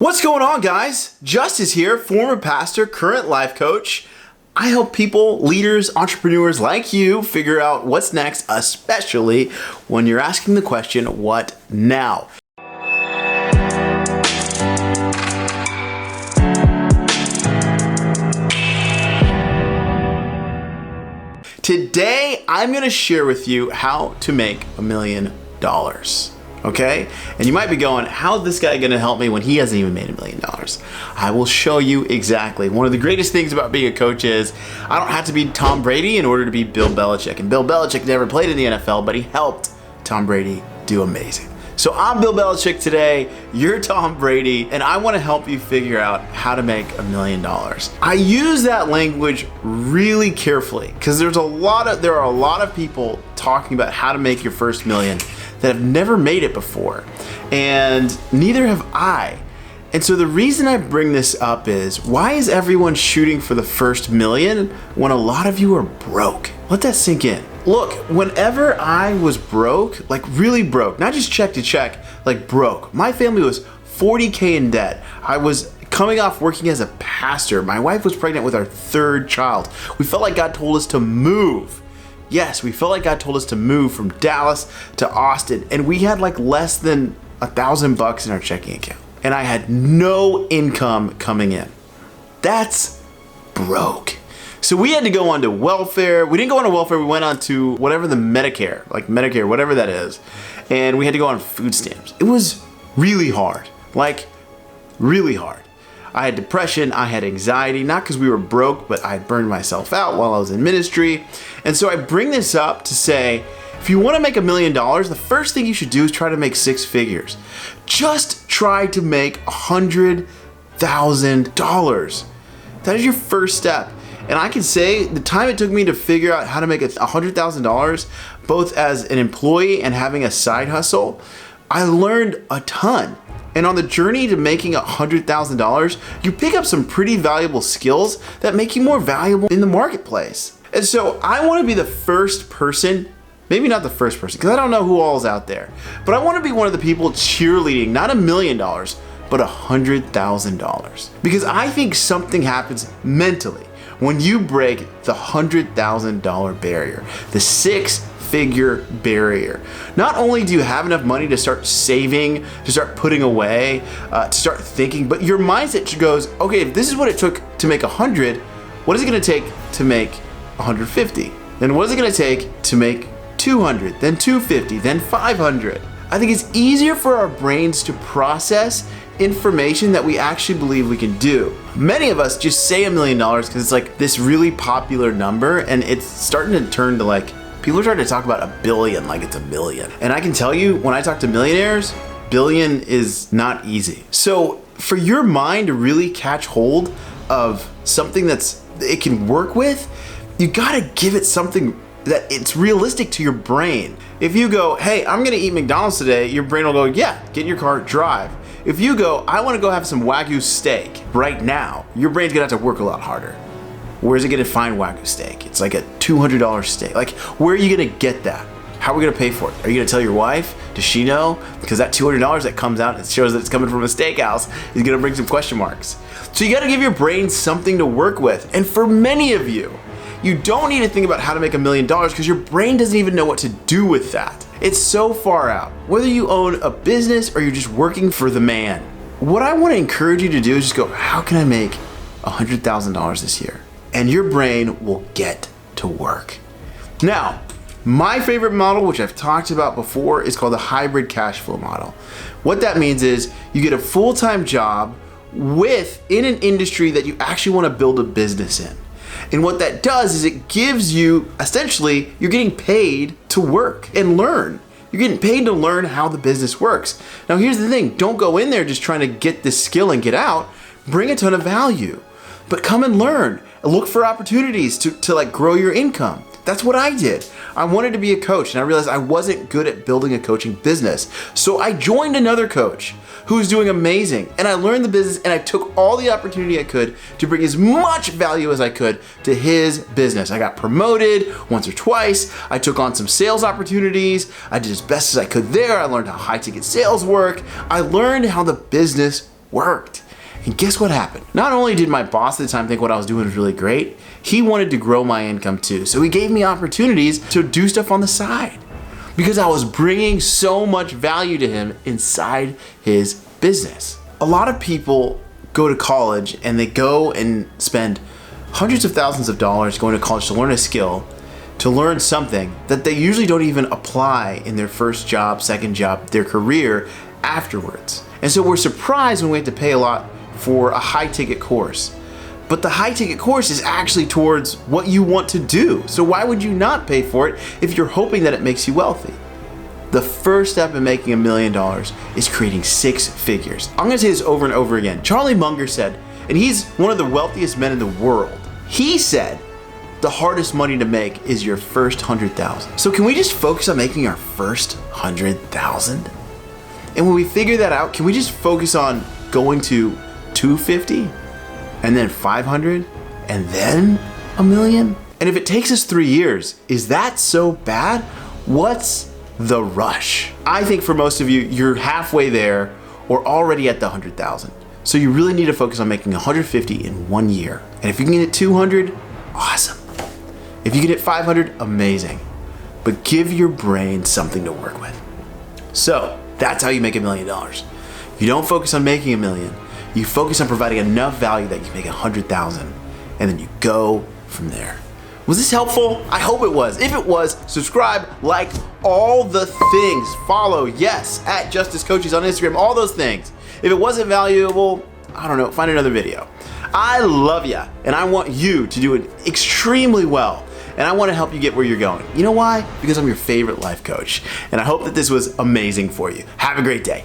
What's going on, guys? Justice here, former pastor, current life coach. I help people, leaders, entrepreneurs like you figure out what's next, especially when you're asking the question, what now? Today, I'm going to share with you how to make $1 million. Okay? And you might be going, how's this guy gonna help me when he hasn't even made $1 million? I will show you exactly. One of the greatest things about being a coach is I don't have to be Tom Brady in order to be Bill Belichick. And Bill Belichick never played in the NFL, but he helped Tom Brady do amazing. So I'm Bill Belichick today, you're Tom Brady, and I wanna help you figure out how to make $1 million. I use that language really carefully because there are a lot of people talking about how to make your first million that have never made it before, and neither have I. And so the reason I bring this up is, why is everyone shooting for the first million when a lot of you are broke? Let that sink in. Look, whenever I was broke, like really broke, not just check to check, like broke, my family was $40K in debt. I was coming off working as a pastor. My wife was pregnant with our third child. We felt like God told us to move. Yes, we felt like God told us to move from Dallas to Austin, and we had like less than $1,000 in our checking account, and I had no income coming in. That's broke. So we had to go on to welfare. We didn't go on to welfare, we went on to whatever the Medicare, whatever that is, and we had to go on food stamps. It was really hard, like really hard. I had depression, I had anxiety, not because we were broke, but I burned myself out while I was in ministry. And so I bring this up to say, if you want to make $1 million, the first thing you should do is try to make 6 figures. Just try to make $100,000. That is your first step. And I can say the time it took me to figure out how to make $100,000, both as an employee and having a side hustle, I learned a ton. And on the journey to making $100,000, you pick up some pretty valuable skills that make you more valuable in the marketplace. And so I want to be the first person, maybe not the first person, because I don't know who all is out there, but I want to be one of the people cheerleading, not $1 million, but $100,000. Because I think something happens mentally when you break the $100,000 barrier, the 6-figure barrier. Not only do you have enough money to start saving, to start putting away, to start thinking, but your mindset goes, okay, if this is what it took to make 100, what is it gonna take to make 150? Then what is it gonna take to make 200, then 250, then 500? I think it's easier for our brains to process information that we actually believe we can do. Many of us just say $1 million because it's like this really popular number, and it's starting to turn to like, people are starting to talk about $1 billion like it's $1 million. And I can tell you, when I talk to millionaires, billion is not easy. So for your mind to really catch hold of something it can work with, you gotta give it something that it's realistic to your brain. If you go, hey, I'm gonna eat McDonald's today, your brain will go, yeah, get in your car, drive. If you go, I wanna go have some Wagyu steak right now, your brain's gonna have to work a lot harder. Where's it gonna find Wagyu steak? It's like a $200 steak. Like, where are you gonna get that? How are we gonna pay for it? Are you gonna tell your wife? Does she know? Because that $200 that comes out, it shows that it's coming from a steakhouse, is gonna bring some question marks. So you gotta give your brain something to work with. And for many of you, you don't need to think about how to make $1 million because your brain doesn't even know what to do with that. It's so far out. Whether you own a business or you're just working for the man, what I wanna encourage you to do is just go, how can I make $100,000 this year? And your brain will get to work. Now, my favorite model, which I've talked about before, is called the hybrid cash flow model. What that means is you get a full-time job in an industry that you actually want to build a business in. And what that does is it gives you, essentially, you're getting paid to work and learn. You're getting paid to learn how the business works. Now here's the thing, don't go in there just trying to get this skill and get out. Bring a ton of value, but come and learn. Look for opportunities to like grow your income. That's what I did. I wanted to be a coach, and I realized I wasn't good at building a coaching business. So I joined another coach who's doing amazing, and I learned the business, and I took all the opportunity I could to bring as much value as I could to his business. I got promoted once or twice. I took on some sales opportunities. I did as best as I could there. I learned how high ticket sales work. I learned how the business worked. And guess what happened? Not only did my boss at the time think what I was doing was really great, he wanted to grow my income too. So he gave me opportunities to do stuff on the side because I was bringing so much value to him inside his business. A lot of people go to college and they go and spend hundreds of thousands of dollars going to college to learn a skill, to learn something that they usually don't even apply in their first job, second job, their career afterwards. And so we're surprised when we have to pay a lot for a high ticket course. But the high ticket course is actually towards what you want to do. So why would you not pay for it if you're hoping that it makes you wealthy? The first step in making $1 million is creating 6 figures. I'm gonna say this over and over again. Charlie Munger said, and he's one of the wealthiest men in the world, he said, the hardest money to make is your first 100,000. So can we just focus on making our first 100,000? And when we figure that out, can we just focus on going to 250 and then 500 and then $1 million? And if it takes us 3 years, is that so bad? What's the rush? I think for most of you, you're halfway there or already at the 100,000. So you really need to focus on making 150 in 1 year. And if you can get 200, awesome. If you can hit 500, amazing. But give your brain something to work with. So that's how you make $1 million. You don't focus on making $1 million. You focus on providing enough value that you make 100,000, and then you go from there. Was this helpful? I hope it was. If it was, subscribe, like, all the things. Follow, yes, at Justice Coaches on Instagram, all those things. If it wasn't valuable, I don't know, find another video. I love ya, and I want you to do it extremely well. And I want to help you get where you're going. You know why? Because I'm your favorite life coach. And I hope that this was amazing for you. Have a great day.